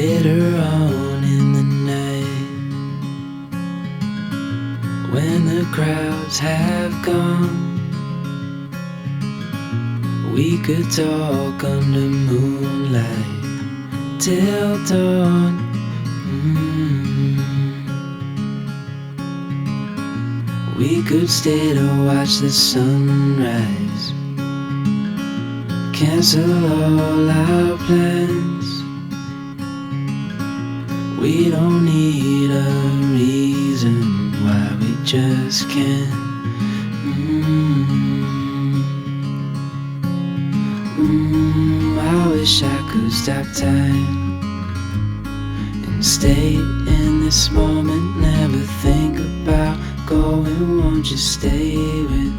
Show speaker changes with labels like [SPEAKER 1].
[SPEAKER 1] Later on in the night, when the crowds have gone, we could talk under moonlight till dawn. We could stay to watch the sunrise, cancel all our plans. We don't need a reason why we just can't. I wish I could stop time and stay in this moment, never think about going. Won't you stay with